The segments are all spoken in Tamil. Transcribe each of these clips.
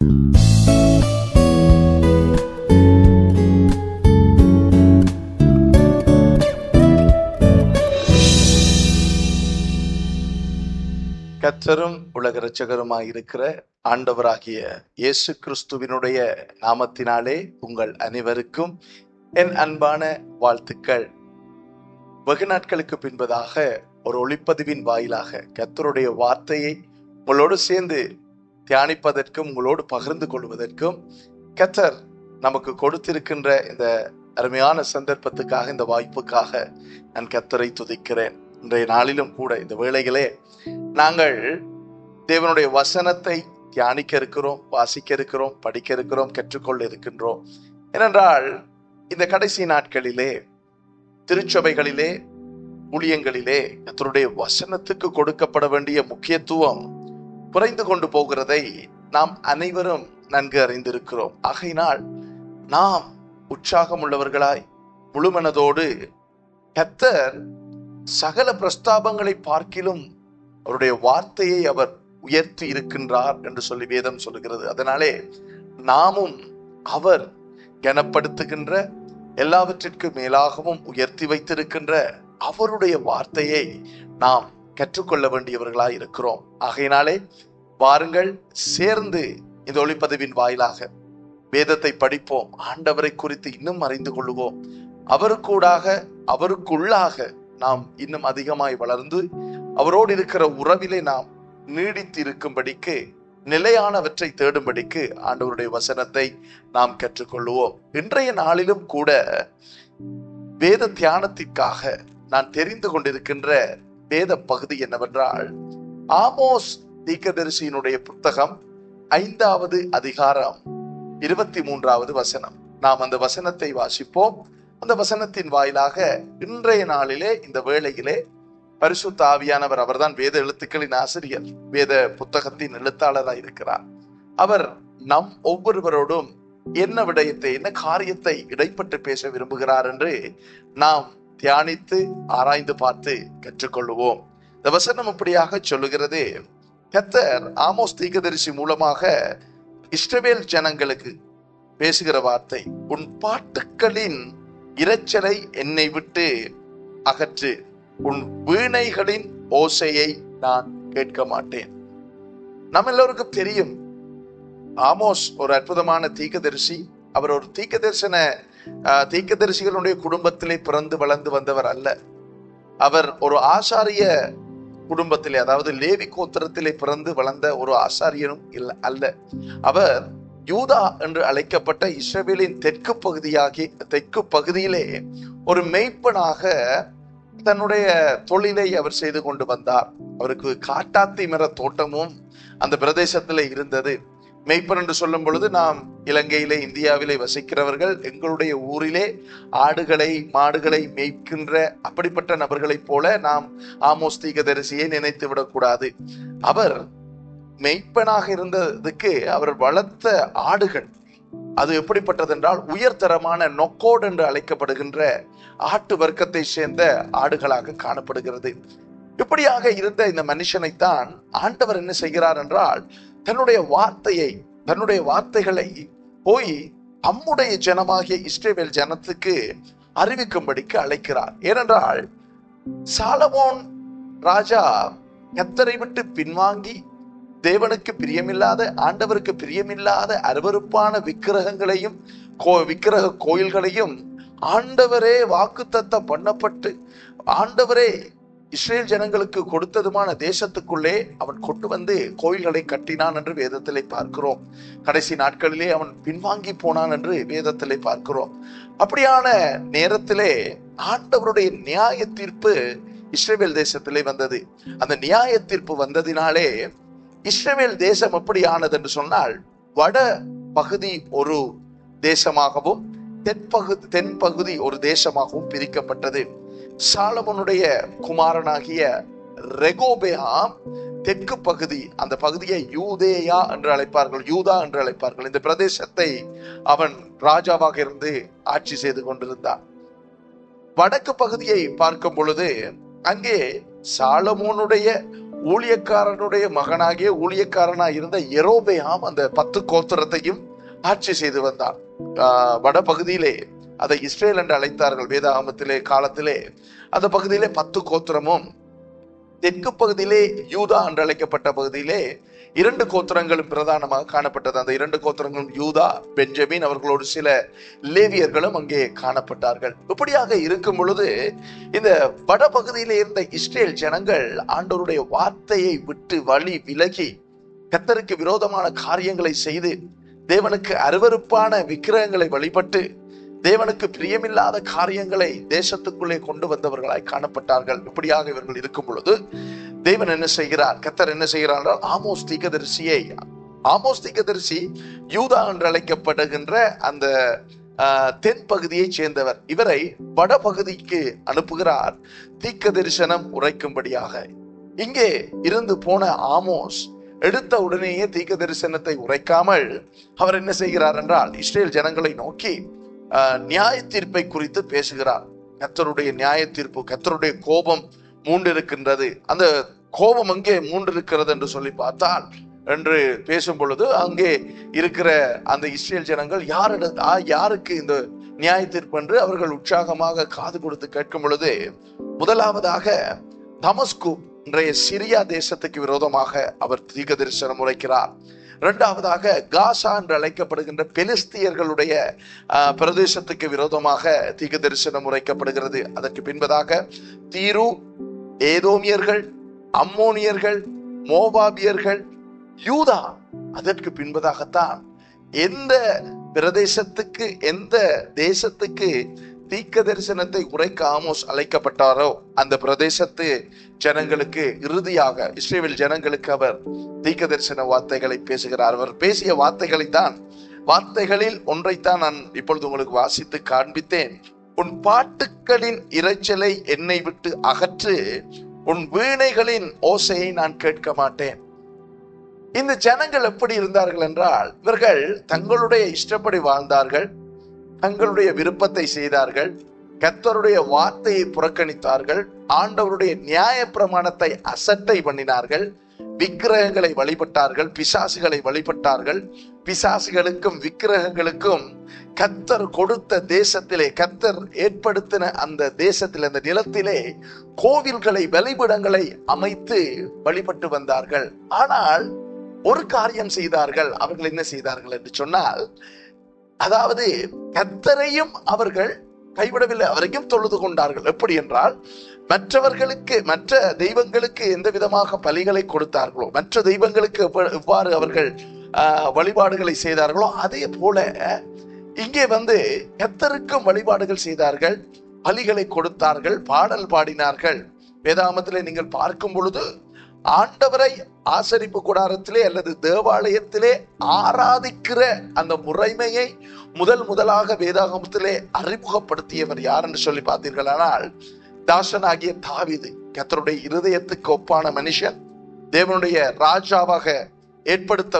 கர்த்தரும் உலக இரட்சகருமாய் இருக்கிற ஆண்டவராகிய இயேசு கிறிஸ்துவினுடைய நாமத்தினாலே உங்கள் அனைவருக்கும் என் அன்பான வாழ்த்துக்கள். வெகு நாட்களுக்கு பின்பதாக ஒரு ஒளிப்பதிவின் வாயிலாக கர்த்தருடைய வார்த்தையை உங்களோடு சேர்ந்து தியானிப்பதற்கும் உங்களோடு பகிர்ந்து கொள்வதற்கும் கர்த்தர் நமக்கு கொடுத்திருக்கின்ற இந்த அருமையான சந்தர்ப்பத்துக்காக, இந்த வாய்ப்புக்காக நான் கர்த்தரை துதிக்கிறேன். இன்றைய நாளிலும் கூட இந்த வேளையிலே நாங்கள் தேவனுடைய வசனத்தை தியானிக்க இருக்கிறோம், வாசிக்க இருக்கிறோம், படிக்க இருக்கிறோம், கற்றுக்கொள்ள இருக்கின்றோம். ஏனென்றால் இந்த கடைசி நாட்களிலே திருச்சபைகளிலே, ஊழியங்களிலே கர்த்தருடைய வசனத்துக்கு கொடுக்கப்பட வேண்டிய முக்கியத்துவம் குறைந்து கொண்டு போகிறதை நாம் அனைவரும் நன்கு அறிந்திருக்கிறோம். ஆகையினால் நாம் உற்சாகம் உள்ளவர்களாய் முழுமனதோடு கர்த்தர் சகல பிரஸ்தாபங்களை பார்க்கிலும் அவருடைய வார்த்தையை அவர் உயர்த்தி இருக்கின்றார் என்று சொல்லி வேதம் சொல்லுகிறது. அதனாலே நாமும் அவர் கனப்படுத்துகின்ற, எல்லாவற்றிற்கு மேலாகவும் உயர்த்தி வைத்திருக்கின்ற அவருடைய வார்த்தையை நாம் கற்றுக்கொள்ள வேண்டியவர்களாய் இருக்கிறோம். ஆகையினாலே வாருங்கள், சேர்ந்து இந்த ஒளிப்பதிவின் வாயிலாக வேதத்தை படிப்போம், ஆண்டவரை குறித்து இன்னும் அறிந்து கொள்ளுவோம். அவருக்கூடாக, அவருக்குள்ளாக நாம் இன்னும் அதிகமாய் வளர்ந்து அவரோடு இருக்கிற உறவிலே நாம் நீடித்து இருக்கும்படிக்கு, நிலையானவற்றை தேடும்படிக்கு ஆண்டவருடைய வசனத்தை நாம் கற்றுக்கொள்ளுவோம். இன்றைய நாளிலும் கூட வேத தியானத்திற்காக நான் தெரிந்து கொண்டிருக்கின்ற வேத பகுதி என்னவென்றால், ஆமோஸ் தீர்க்கதரிசியினுடைய புத்தகம் 5வது அதிகாரம் 23வது வசனம். நாம் அந்த வசனத்தை வாசிப்போம். அந்த வசனத்தின் வாயிலாக இன்றைய நாளிலே, இந்த வேளையிலே பரிசுத்த ஆவியானவர், அவர்தான் வேத எழுத்துக்களின் ஆசிரியர், வேத புத்தகத்தின் எழுத்தாளராக இருக்கிறார். அவர் நம் ஒவ்வொருவரோடும் என்ன விடயத்தை, என்ன காரியத்தை இடைப்பட்டு பேச விரும்புகிறார் என்று நாம் தியானித்து ஆராய்ந்து பார்த்து கற்றுக்கொள்ளுவோம். இந்த வசனம் இப்படியாக சொல்லுகிறது. கர்த்தர் ஆமோஸ் தீர்க்கதரிசி மூலமாக இஸ்ரவேல் ஜனங்களுக்கு பேசுகிற வார்த்தை, உன் பாட்டுக்களின் இரைச்சலை என்னை விட்டு அகற்று, உன் வீணைகளின் ஓசையை நான் கேட்க மாட்டேன். நம்ம எல்லோருக்கும் தெரியும், ஆமோஸ் ஒரு அற்புதமான தீர்க்கதரிசி. அவர் ஒரு தீர்க்கதரிசிகளுடைய குடும்பத்திலே பிறந்து வளர்ந்து வந்தவர் அல்ல. அவர் ஒரு ஆசாரிய குடும்பத்திலே, அதாவது லேவி கோத்திரத்திலே பிறந்து வளர்ந்த ஒரு ஆசாரியனும் அல்ல. அவர் யூதா என்று அழைக்கப்பட்ட இஸ்ரவேலின் தெற்கு பகுதியிலே ஒரு மேய்ப்பனாக தன்னுடைய தொழிலை அவர் செய்து கொண்டு வந்தார். அவருக்கு காட்டாத்தி மர தோட்டமும் அந்த பிரதேசத்திலே இருந்தது. மேய்ப்பன் என்று சொல்லும் பொழுது, நாம் இலங்கையிலே, இந்தியாவிலே வசிக்கிறவர்கள் எங்களுடைய ஊரிலே ஆடுகளை மாடுகளை மேய்க்கின்ற அப்படிப்பட்ட நபர்களைப் போல நாம் ஆமோஸ் தீர்க்கதரிசியை நினைத்து விடக்கூடாது. அவர் மெய்ப்பனாக இருந்ததுக்கு அவர் வளர்த்த ஆடுகள் அது எப்படிப்பட்டது என்றால், உயர்தரமான நொக்கோட் என்று அழைக்கப்படுகின்ற ஆட்டு வர்க்கத்தை சேர்ந்த ஆடுகளாக காணப்படுகிறது. இப்படியாக இருந்த இந்த மனுஷனைத்தான் ஆண்டவர் என்ன செய்கிறார் என்றால், தன்னுடைய வார்த்தைகளை போய் நம்முடைய ஜனமாகிய இஸ்ரவேல் ஜனத்துக்கு அறிவிக்கும்படிக்கு அழைக்கிறார். ஏனென்றால் சாலமோன் ராஜா கர்த்தரை விட்டு பின்வாங்கி தேவனுக்கு பிரியமில்லாத, ஆண்டவருக்கு பிரியமில்லாத அருவருப்பான விக்கிரகங்களையும் விக்கிரக கோயில்களையும் ஆண்டவரே வாக்குத்தத்தம் பண்ணப்பட்டு ஆண்டவரே இஸ்ரேல் ஜனங்களுக்கு கொடுத்ததுமான தேசத்துக்குள்ளே அவன் கொண்டு வந்து கோயில்களை கட்டினான் என்று வேதத்திலே பார்க்கிறோம். கடைசி நாட்களிலே அவன் பின்வாங்கி போனான் என்று வேதத்திலே பார்க்கிறோம். அப்படியான நேரத்திலே ஆண்டவருடைய நியாய தீர்ப்பு இஸ்ரவேல் தேசத்திலே வந்தது. அந்த நியாய தீர்ப்பு வந்ததினாலே இஸ்ரவேல் தேசம் எப்படி ஆனது என்று சொன்னால், வட பகுதி ஒரு தேசமாகவும் தென்பகுதி ஒரு தேசமாகவும் பிரிக்கப்பட்டது. சாலமோனுடைய குமாரனாகிய ரெகோபெயாம் தெற்கு பகுதி, அந்த பகுதியை யூதேயா என்று அழைப்பார்கள், யூதா என்று அழைப்பார்கள். இந்த பிரதேசத்தை அவன் ராஜாவாக இருந்து ஆட்சி செய்து கொண்டிருந்தான். வடக்கு பகுதியை பார்க்கும் பொழுது அங்கே சாலமோனுடைய ஊழியக்காரனுடைய மகனாகிய ஊழியக்காரனாய் இருந்த யெரொபெயாம் அந்த 10 கோத்திரத்தையும் ஆட்சி செய்து வந்தான். வட பகுதியிலே அதை இஸ்ரேல் என்று அழைத்தார்கள் வேதாகமத்திலே காலத்திலே. அந்த பகுதியிலே 10 கோத்திரமும், தெற்கு பகுதியிலே யூதா என்று அழைக்கப்பட்ட பகுதியிலே 2 கோத்திரங்களும் பிரதானமாக காணப்பட்டது. அந்த 2 கோத்திரங்களும் யூதா, பெஞ்சமின், அவர்களோடு சில லேவியர்களும் அங்கே காணப்பட்டார்கள். இப்படியாக இருக்கும் பொழுது இந்த வட பகுதியிலே இருந்த இஸ்ரேல் ஜனங்கள் ஆண்டவருடைய வார்த்தையை விட்டு வழி விலகி கர்த்தருக்கு விரோதமான காரியங்களை செய்து தேவனுக்கு அருவருப்பான விக்கிரகங்களை வழிபட்டு தேவனுக்கு பிரியமில்லாத காரியங்களை தேசத்துக்குள்ளே கொண்டு வந்தவர்களாய் காணப்பட்டார்கள். இப்படியாக இவர்கள் இருக்கும் பொழுது தேவன் என்ன செய்கிறார்? கர்த்தர் என்ன செய்கிறார் என்றால் ஆமோஸ் தீர்க்கதரிசி யூதா என்று அழைக்கப்படுகின்ற அந்த தென் பகுதியை சேர்ந்தவர். இவரை வட பகுதிக்கு அனுப்புகிறார் தீர்க்க தரிசனம் உரைக்கும்படியாக. இங்கே இருந்து போன ஆமோஸ் எடுத்த உடனேயே தீர்க்க தரிசனத்தை உரைக்காமல் அவர் என்ன செய்கிறார் என்றால் இஸ்ரேல் ஜனங்களை நோக்கி நியாய தீர்ப்பை குறித்து பேசுகிறார். கர்த்தருடைய நியாய தீர்ப்பு, கர்த்தருடைய கோபம் மூண்டிருக்கின்றது. அந்த கோபம் அங்கே மூண்டிருக்கிறது என்று சொல்லி பார்த்தால் என்று பேசும் பொழுது அங்கே இருக்கிற அந்த இஸ்ரேல் ஜனங்கள் யாருக்கு இந்த நியாய தீர்ப்பு என்று அவர்கள் உற்சாகமாக காது கொடுத்து கேட்கும் பொழுது, முதலாவதாக தமஸ்கு இன்றைய சிரியா தேசத்துக்கு விரோதமாக அவர் தீர்க்க தரிசனம் உரைக்கிறார். இரண்டாவதாக காசா என்று அழைக்கப்படுகின்ற பெலிஸ்தியர்களுடைய பிரதேசத்துக்கு விரோதமாக தீர்க்க தரிசனம் உரைக்கப்படுகிறது. அதற்கு பின்பதாக தீரு, ஏதோமியர்கள், அம்மோனியர்கள், மோவாபியர்கள், யூதா. அதற்கு பின்பதாகத்தான் எந்த பிரதேசத்துக்கு, எந்த தேசத்துக்கு தீர்க்க தரிசனத்தை உரைக்க ஆமோஸ் அழைக்கப்பட்டாரோ அந்த பிரதேசத்து ஜனங்களுக்கு, இறுதியாக இஸ்ரவேல் ஜனங்களுக்கு அவர் தீர்க்க தரிசன வார்த்தைகளை பேசுகிறார். அவர் பேசிய வார்த்தைகளில் ஒன்றைத்தான் நான் இப்பொழுது உங்களுக்கு வாசித்து காண்பித்தேன். உன் பாட்டுக்களின் இரைச்சலை என்னை விட்டு அகற்று, உன் வீணைகளின் ஓசையை நான் கேட்க மாட்டேன். இந்த ஜனங்கள் எப்படி இருந்தார்கள் என்றால், இவர்கள் தங்களுடைய இஷ்டப்படி வாழ்ந்தார்கள், தங்களுடைய விருப்பத்தை செய்தார்கள், கர்த்தருடைய வார்த்தையை புறக்கணித்தார்கள், ஆண்டவருடைய நியாய பிரமாணத்தை அசட்டை பண்ணினார்கள், விக்கிரகங்களை வழிபட்டார்கள், பிசாசுகளை வழிபட்டார்கள். பிசாசுகளுக்கும் விக்கிரகங்களுக்கும் கர்த்தர் கொடுத்த தேசத்திலே, கர்த்தர் ஏற்படுத்தின அந்த தேசத்திலே, அந்த நிலத்திலே கோவில்களை, பலிபீடங்களை அமைத்து வழிபட்டு வந்தார்கள். ஆனால் ஒரு காரியம் செய்தார்கள். அவர்கள் என்ன செய்தார்கள் என்று சொன்னால், அதாவது கர்த்தரையும் அவர்கள் கைவிடவில்லை, அவரையும் தொழுது கொண்டார்கள். எப்படி என்றால், மற்றவர்களுக்கு, மற்ற தெய்வங்களுக்கு எந்த விதமாக பலிகளை கொடுத்தார்களோ, மற்ற தெய்வங்களுக்கு எவ்வாறு அவர்கள் வழிபாடுகளை செய்தார்களோ, அதே போல இங்கே கர்த்தருக்கும் வழிபாடுகள் செய்தார்கள், பலிகளை கொடுத்தார்கள், பாடல் பாடினார்கள். வேதாகமத்திலே நீங்கள் பார்க்கும் பொழுது ஆண்டவரை ஆசரிப்பு கூடாரத்திலே அல்லது தேவாலயத்திலே ஆராதிக்கிற அந்த முறைமையை முதலாக வேதாகமத்திலே அறிமுகப்படுத்தியவர் யார் என்று சொல்லி பார்த்தீர்களானால், தாசனாகிய தாவீது. கர்த்தருடைய இருதயத்துக்கு ஒப்பான மனுஷன், தேவனுடைய ராஜாவாக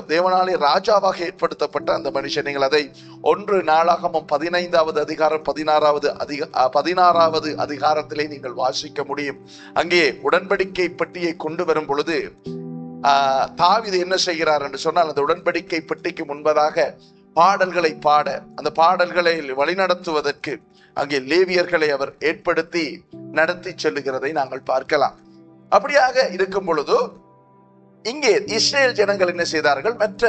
தேவனாலே ராஜாவாக ஏற்படுத்தப்பட்ட அந்த மனுஷன். நீங்கள் அதை 1 நாளாகமம் 15வது அதிகாரம் 16வது அதிகாரத்திலே நீங்கள் வாசிக்க முடியும். அங்கே உடன்படிக்கை பெட்டியை கொண்டு வரும் பொழுது தாவீது என்ன செய்கிறார் என்று சொன்னால், அந்த உடன்படிக்கை பெட்டிக்கு முன்பதாக பாடல்களை பாட, அந்த பாடல்களை வழிநடத்துவதற்கு அங்கே லேவியர்களை அவர் ஏற்படுத்தி நடத்தி செல்லுகிறதை நாங்கள் பார்க்கலாம். அப்படியாக இருக்கும் பொழுது இங்கே இஸ்ரேல் ஜனங்கள் என்ன செய்தார்கள்? மற்ற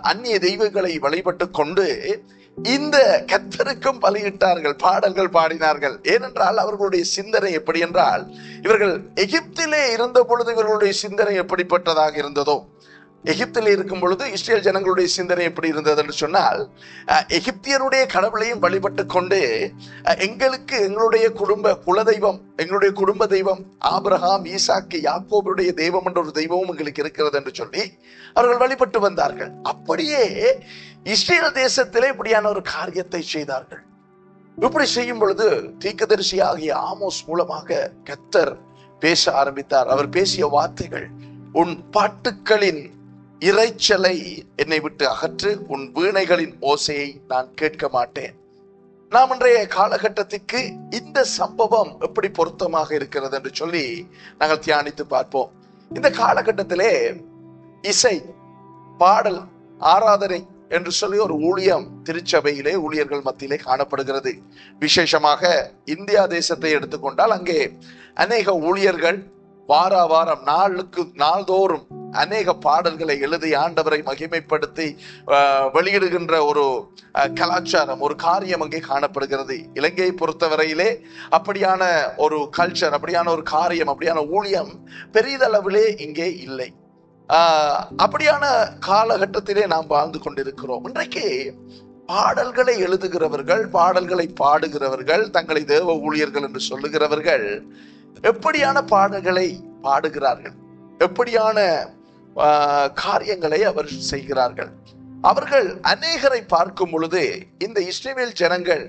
அந்நிய தெய்வங்களை வழிபட்டு கொண்டு இந்த கர்த்தருக்கும் பலியிட்டார்கள், பாடல்கள் பாடினார்கள். ஏனென்றால் அவர்களுடைய சிந்தனை எப்படி என்றால், இவர்கள் எகிப்திலே இருந்த பொழுது இவர்களுடைய சிந்தனை எப்படிப்பட்டதாக இருந்ததோ, எகிப்தில் இருக்கும் பொழுது இஸ்ரேல் ஜனங்களுடைய சிந்தனை எப்படி இருந்தது என்று சொன்னால், எகிப்தியருடைய கடவுளையும் வழிபட்டு கொண்டு எங்களுடைய குலதெய்வம், எங்களுடைய குடும்ப தெய்வம் ஆபிரகாம், ஈசாக்கு, யாக்கோபுடைய தெய்வம் என்ற ஒரு தெய்வமும் எங்களுக்கு இருக்கிறது என்று சொல்லி அவர்கள் வழிபட்டு வந்தார்கள். அப்படியே இஸ்ரேல் தேசத்திலே இப்படியான ஒரு காரியத்தை செய்தார்கள். இப்படி செய்யும் பொழுது தீர்க்கதரிசியாகிய ஆமோஸ் மூலமாக கர்த்தர் பேச ஆரம்பித்தார். அவர் பேசிய வார்த்தைகள், உன் பாட்டுக்களின் இரைச்சலை என்னை விட்டு அகற்று, உன் வீணைகளின் ஓசையை நான் கேட்க மாட்டேன். நாம் இன்றைய காலகட்டத்திற்கு இந்த சம்பவம் எப்படி பொருத்தமாக இருக்கிறது என்று சொல்லி நாங்கள் தியானித்து பார்ப்போம். இந்த காலகட்டத்திலே இசை, பாடல், ஆராதனை என்று சொல்லி ஒரு ஊழியம் திருச்சபையிலே ஊழியர்கள் மத்தியிலே காணப்படுகிறது. விசேஷமாக இந்தியா தேசத்தை எடுத்துக்கொண்டால் அங்கே அநேக ஊழியர்கள் வாரம் நாள்தோறும் அநேக பாடல்களை எழுதி ஆண்டவரை மகிமைப்படுத்தி வெளியிடுகின்ற ஒரு கலாச்சாரம், ஒரு காரியம் அங்கே காணப்படுகிறது. இலங்கையை பொறுத்தவரையிலே அப்படியான ஒரு கல்ச்சர், அப்படியான ஒரு காரியம், அப்படியான ஊழியம் பெரிதளவிலே இங்கே இல்லை. அப்படியான காலகட்டத்திலே நாம் வாழ்ந்து கொண்டிருக்கிறோம். இன்றைக்கு பாடல்களை எழுதுகிறவர்கள், பாடல்களை பாடுகிறவர்கள், தங்களை தேவ ஊழியர்கள் என்று சொல்லுகிறவர்கள் எப்படியான பாடல்களை பாடுகிறார்கள், எப்படியான காரியங்களை அவர் செய்கிறார்கள். அவர்கள் அநேகரை பார்க்கும் பொழுது இந்த இஸ்ரவேல் ஜனங்கள்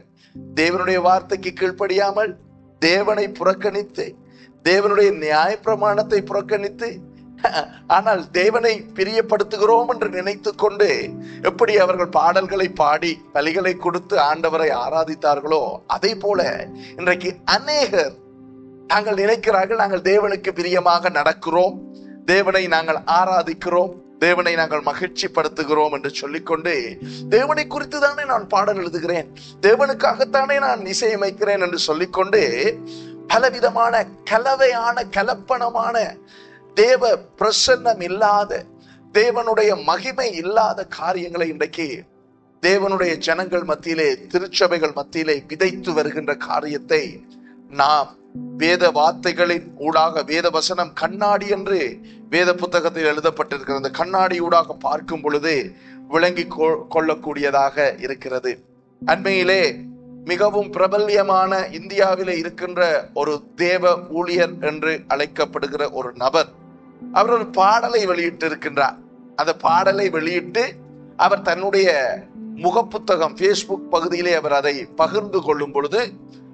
தேவனுடைய வார்த்தைக்கு கீழ்ப்படியாமல், தேவனை புறக்கணித்து, தேவனுடைய நியாயப்பிரமாணத்தை புறக்கணித்து, ஆனால் தேவனை பிரியப்படுத்துகிறோம் என்று நினைத்து கொண்டு எப்படி அவர்கள் பாடல்களை பாடி பலிகளை கொடுத்து ஆண்டவரை ஆராதித்தார்களோ அதே போல இன்றைக்கு அநேகர் நாங்கள் நினைக்கிறார்கள், நாங்கள் தேவனுக்கு பிரியமாக நடக்கிறோம், தேவனை நாங்கள் ஆராதிக்கிறோம், தேவனை நாங்கள் மகிழ்ச்சி படுத்துகிறோம் என்று சொல்லிக்கொண்டு தேவனை குறித்து தானே நான் பாடல் எழுதுகிறேன், தேவனுக்காகத்தானே நான் இசையமைக்கிறேன் என்று சொல்லிக்கொண்டு பலவிதமான கலவையான கலப்பணமான தேவ பிரசன்னம் இல்லாத, தேவனுடைய மகிமை இல்லாத காரியங்களை இன்றைக்கு தேவனுடைய ஜனங்கள் மத்தியிலே, திருச்சபைகள் மத்தியிலே விதைத்து வருகின்ற காரியத்தை நாம் வேத வார்த்தைகளின் ஊடாக, வேத வசனம் கண்ணாடி என்று வேத புத்தகத்தில் எழுதப்பட்டிருக்கிற அந்த கண்ணாடி ஊடாக பார்க்கும் பொழுது விளங்கி கொள்ளக்கூடியதாக இருக்கிறது. அண்மையிலே மிகவும் பிரபல்யமான இந்தியாவிலே இருக்கின்ற ஒரு தேவ ஊழியர் என்று அழைக்கப்படுகிற ஒரு நபர், அவர் ஒரு பாடலை வெளியிட்டு இருக்கின்றார். அந்த பாடலை வெளியிட்டு அவர் தன்னுடைய முகப்புத்தகம் Facebook பகுதியிலே அவர் அதை பகிர்ந்து கொள்ளும் பொழுது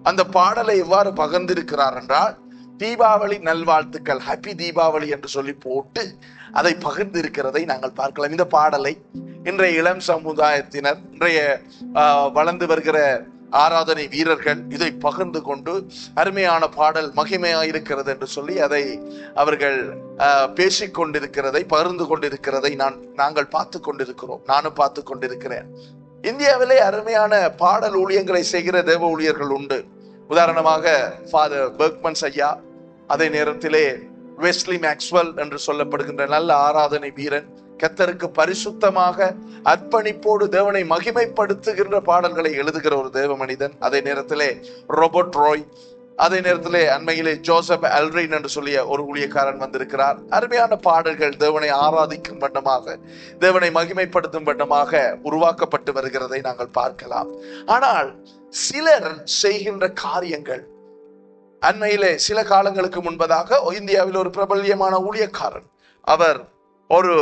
அந்த பாடலை எவ்வாறு பகிர்ந்திருக்கிறார் என்றால், தீபாவளி நல்வாழ்த்துக்கள், ஹாப்பி தீபாவளி என்று சொல்லி போட்டு அதை பகிர்ந்திருக்கிறதை நாங்கள் பார்க்கலாம். இந்த பாடலை இன்றைய இளம் சமுதாயத்தினர், இன்றைய வளர்ந்து வருகிற ஆராதனை வீரர்கள் இதை பகிர்ந்து கொண்டு அருமையான பாடல், மகிமையாயிருக்கிறது என்று சொல்லி அதை அவர்கள் பேசிக்கொண்டிருக்கிறதை, பகிர்ந்து கொண்டிருக்கிறதை நாங்கள் பார்த்து கொண்டிருக்கிறோம். நானும் பார்த்து கொண்டிருக்கிறேன். இந்தியாவிலே அருமையான பாடல் ஊழியங்களை செய்கிற தேவ ஊழியர்கள் உண்டு. உதாரணமாக ஃபாதர் பெர்க்மன்ஸ் ஐயா, அதே நேரத்திலே வெஸ்லி மேக்ஸ்வெல் என்று சொல்லப்படுகின்ற நல்ல ஆராதனை வீரன், கர்த்தருக்கு பரிசுத்தமாக அர்ப்பணிப்போடு தேவனை மகிமைப்படுத்துகின்ற பாடல்களை எழுதுகிற ஒரு தேவ மனிதன். அதே நேரத்திலே ரோபர்ட் ராய், அதே நேரத்திலே அண்மையிலே ஜோசப் அல்ரின் என்று சொல்லிய ஒரு ஊழியக்காரன் வந்திருக்கிறார். அருமையான பாடல்கள் தேவனை ஆராதிக்கும் வண்ணமாக, தேவனை மகிமைப்படுத்தும் வண்ணமாக உருவாக்கப்பட்டு வருகிறதை நாங்கள் பார்க்கலாம். ஆனால் சிலர் செய்கின்ற காரியங்கள், அண்மையிலே சில காலங்களுக்கு முன்பதாக இந்தியாவில் ஒரு பிரபல்யமான ஊழியக்காரன், அவர் ஒரு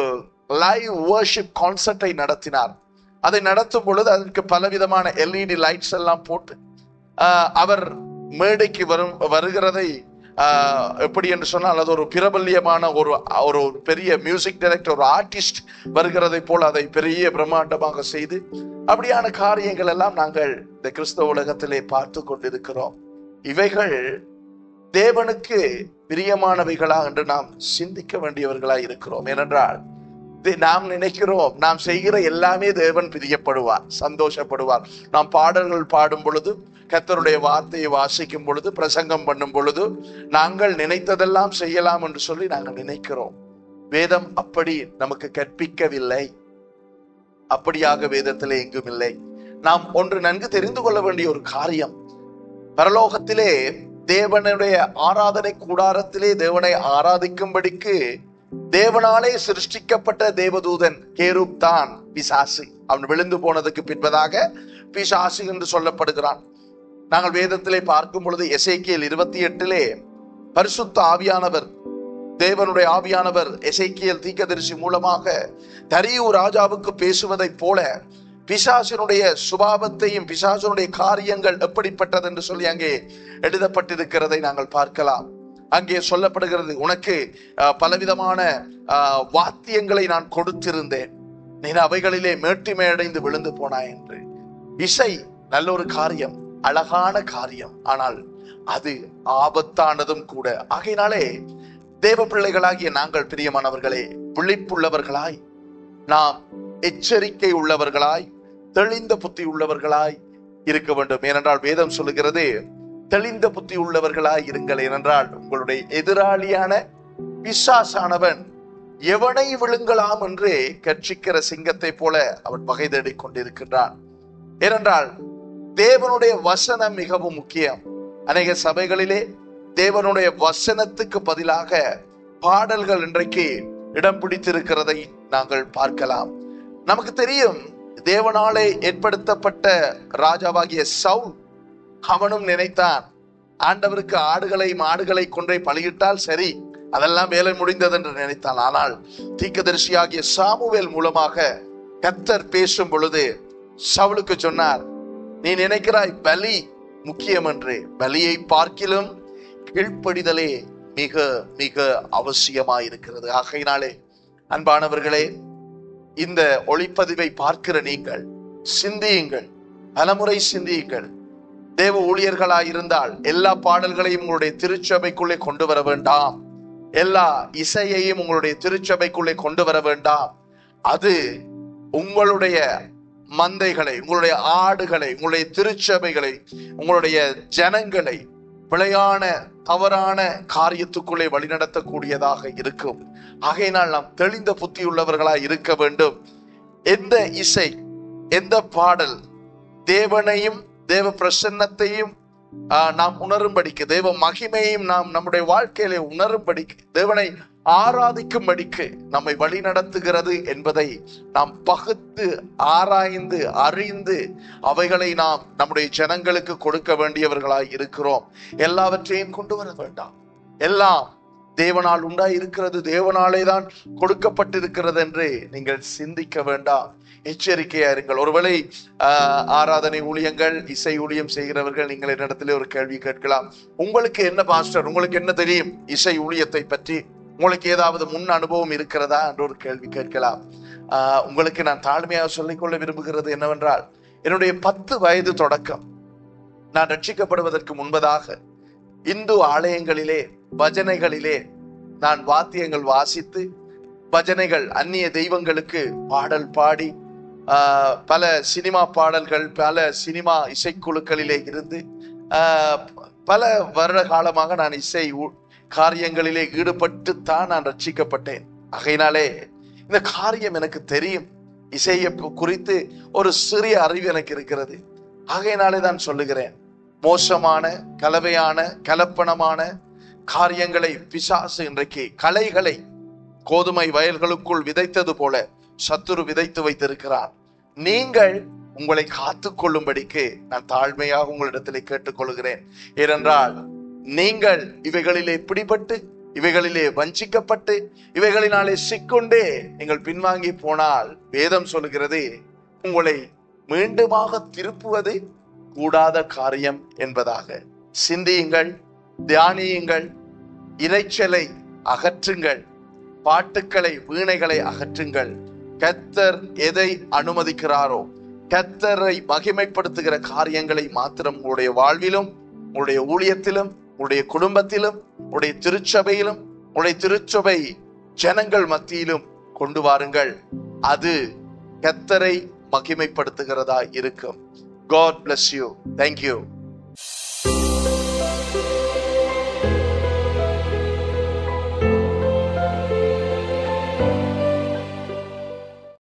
லைவ் வர்ஷிப் கான்சர்ட்டை நடத்தினார். அதை நடத்தும் பொழுது அதற்கு பலவிதமான LED லைட்ஸ் எல்லாம் போட்டு அவர் மேடைக்கு வருகிறதை எப்படி என்று சொன்னால், அது ஒரு பிரபல்யமான ஒரு பெரிய மியூசிக் டைரக்டர், ஒரு ஆர்டிஸ்ட் வருகிறதை போல அதை பெரிய பிரம்மாண்டமாக செய்து, அப்படியான காரியங்கள் எல்லாம் நாங்கள் இந்த கிறிஸ்தவ உலகத்திலே பார்த்து கொண்டிருக்கிறோம். இவைகள் தேவனுக்கு பிரியமானவைகளா என்று நாம் சிந்திக்க வேண்டியவர்களா இருக்கிறோம். ஏனென்றால் நாம் நினைக்கிறோம், நாம் செய்கிற எல்லாமே தேவன் பிரியப்படுவார், சந்தோஷப்படுவார். நாம் பாடல்கள் பாடும் பொழுது, கர்த்தருடைய வார்த்தையை வாசிக்கும் பொழுது, பிரசங்கம் பண்ணும் பொழுது நாங்கள் நினைத்ததெல்லாம் செய்யலாம் என்று சொல்லி நாங்கள் நினைக்கிறோம். வேதம் அப்படி நமக்கு கற்பிக்கவில்லை. அப்படியாக வேதத்திலே எங்கும் இல்லை. நாம் ஒன்று நன்கு தெரிந்து கொள்ள வேண்டிய ஒரு காரியம், பரலோகத்திலே தேவனுடைய ஆராதனை கூடாரத்திலே தேவனை ஆராதிக்கும்படிக்கு தேவனாலே சிருஷ்டிக்கப்பட்ட தேவதூதன் கேருப் தான் பிசாசு. அவன் விழுந்து போனதுக்கு பின்பதாக பிசாசு என்று சொல்லப்படுகிறான். நாங்கள் வேதத்திலே பார்க்கும் பொழுது எசேக்கியேல் 28 பரிசுத்த ஆவியானவர், தேவனுடைய ஆவியானவர் எசேக்கியேல் தீர்க்கதரிசி மூலமாக தரியு ராஜாவுக்கு பேசுவதை போல பிசாசினுடைய சுபாவத்தையும் பிசாசினுடைய காரியங்கள் எப்படிப்பட்டது என்று சொல்லி அங்கே எழுதப்பட்டிருக்கிறதை நாங்கள் பார்க்கலாம். அங்கே சொல்லப்படுகிறது, உனக்கு பலவிதமான வாத்தியங்களை நான் கொடுத்திருந்தேன், நீ அவைகளிலே மேட்டிமை அடைந்து விழுந்து போனாய் என்று. இசை நல்ல ஒரு காரியம், அழகான காரியம், ஆனால் அது ஆபத்தானதும் கூட. ஆகையினாலே தேவ பிள்ளைகளாகிய நாங்கள் பிரியமானவர்களே விழிப்புள்ளவர்களாய், நாம் எச்சரிக்கை உள்ளவர்களாய், தெளிந்த புத்தி உள்ளவர்களாய் இருக்க வேண்டும். ஏனென்றால் வேதம் சொல்லுகிறது, தெளிந்த புத்தி உள்ளவர்களாய் இருங்கள். ஏனென்றால் உங்களுடைய எதிராளியான பிசாசானவன் எவனை விழுங்கலாம் என்று கர்ச்சிக்கிற சிங்கத்தை போல அவன் பகை தேடிக் கொண்டிருக்கின்றான். ஏனென்றால் தேவனுடைய வசனம் மிகவும் முக்கியம். அநேக சபைகளிலே தேவனுடைய வசனத்துக்கு பதிலாக பாடல்கள் இன்றைக்கு இடம் பிடித்திருக்கிறதை நாங்கள் பார்க்கலாம். நமக்கு தெரியும், தேவனாலே ஏற்படுத்தப்பட்ட ராஜாவாகிய சவுல், அவனும் நினைத்தான், ஆண்டவருக்கு ஆடுகளை மாடுகளை கொன்றை பலியிட்டால் சரி, அதெல்லாம் வேலை முடிந்தது என்று நினைத்தான். ஆனால் தீர்க்கதரிசியாகிய சாமுவேல் மூலமாக கர்த்தர் பேசும் பொழுது சவுலுக்கு சொன்னார், நீ நினைக்கிறாய் பலி முக்கியம் என்று, பலியை பார்க்கிலும் கீழ்ப்படிதலே மிக மிக அவசியமாயிருக்கிறது. ஆகையினாலே அன்பானவர்களே, இந்த ஒளிப்பதிவை பார்க்கிற நீங்கள் சிந்தியுங்கள், பலமுறை சிந்தியுங்கள். தேவ ஊழியர்களாயிருந்தால் எல்லா பாடல்களையும் உங்களுடைய திருச்சபைக்குள்ளே கொண்டு வர வேண்டாம். எல்லா இசையையும் உங்களுடைய திருச்சபைக்குள்ளே கொண்டு வர வேண்டாம். அது உங்களுடைய மந்தைகளை, உங்களுடைய ஆடுகளை, உங்களுடைய திருச்சபைகளை, உங்களுடைய ஜனங்களை பிழையான தவறான காரியத்துக்குள்ளே வழிநடத்தக்கூடியதாக இருக்கும். ஆகையினால் நாம் தெளிந்த புத்தி உள்ளவர்களாய் இருக்க வேண்டும். எந்த இசை, எந்த பாடல் தேவனையும் தேவ பிரசன்னத்தையும் நாம் உணரும்படிக்கு, தேவ மகிமையும் நாம் நம்முடைய வாழ்க்கையிலே உணரும்படிக்கு, தேவனை ஆராதிக்கும்படிக்கு நம்மை வழி நடத்துகிறது என்பதை நாம் பகுத்து ஆராய்ந்து அறிந்து அவைகளை நாம் நம்முடைய ஜனங்களுக்கு கொடுக்க வேண்டியவர்களாய் இருக்கிறோம். எல்லாவற்றையும் கொண்டு வர வேண்டாம். எல்லாம் தேவனால் உண்டாய் இருக்கிறது, தேவனாலே தான் கொடுக்கப்பட்டிருக்கிறது என்று நீங்கள் சிந்திக்க வேண்டாம். எச்சரிக்கையா இருங்கள். ஒருவேளை ஆராதனை ஊழியங்கள், இசை ஊழியம் செய்கிறவர்கள் நீங்கள் என்னிடத்திலே ஒரு கேள்வி கேட்கலாம், உங்களுக்கு என்ன பாஸ்டர், உங்களுக்கு என்ன தெரியும் இசை ஊழியத்தை பற்றி, உங்களுக்கு ஏதாவது முன் அனுபவம் இருக்கிறதா என்று ஒரு கேள்வி கேட்கலாம். உங்களுக்கு நான் தாழ்மையாக சொல்லிக்கொள்ள விரும்புகிறது என்னவென்றால், என்னுடைய 10 வயது தொடக்கம் நான் ரட்சிக்கப்படுவதற்கு முன்பதாக இந்து ஆலயங்களிலே பஜனைகளிலே நான் வாத்தியங்கள் வாசித்து, பஜனைகள் அந்நிய தெய்வங்களுக்கு பாடல் பாடி, பல சினிமா பாடல்கள், பல சினிமா இசைக்குழுக்களிலே இருந்து பல வருட காலமாக நான் இசை காரியங்களிலே ஈடுபட்டு தான் நான் ரட்சிக்கப்பட்டேன். ஆகையினாலே இந்த காரியம் எனக்கு தெரியும். இசையை குறித்து ஒரு சிறிய அறிவு எனக்கு இருக்கிறது. ஆகையினாலே தான் சொல்லுகிறேன், மோசமான கலவையான கலப்பணமான காரியங்களை பிசாசு இன்றைக்கு களைகளை கோதுமை வயல்களுக்குள் விதைத்தது போல சத்துரு விதைத்து வைத்திருக்கிறார். நீங்கள் உங்களை காத்து கொள்ளும்படிக்கு நான் தாழ்மையாக உங்களிடத்திலே கேட்டுக்கொள்கிறேன். ஏனென்றால் நீங்கள் இவைகளிலே பிடிபட்டு, இவைகளிலே வஞ்சிக்கப்பட்டு, இவைகளினாலே சிக்கொண்டே நீங்கள் பின்வாங்கி போனால் வேதம் சொல்லுகிறது, உங்களை மீண்டுமாக திருப்புவது கூடாத காரியம் என்பதாக. சிந்தியுங்கள், தியானியுங்கள், இரைச்சலை அகற்றுங்கள், பாட்டுக்களை வீணைகளை அகற்றுங்கள். கர்த்தர் எதை அனுமதிக்கிறாரோ, கர்த்தரை மகிமைப்படுத்துகிற காரியங்களை மாத்திரம் உங்களுடைய வாழ்விலும், உங்களுடைய ஊழியத்திலும், உங்களுடைய குடும்பத்திலும், உங்களுடைய திருச்சபையிலும், உங்களுடைய திருச்சபை ஜனங்கள் மத்தியிலும் கொண்டு வாருங்கள். அது கர்த்தரை மகிமைப்படுத்துகிறதா இருக்கும். God bless you. Thank you.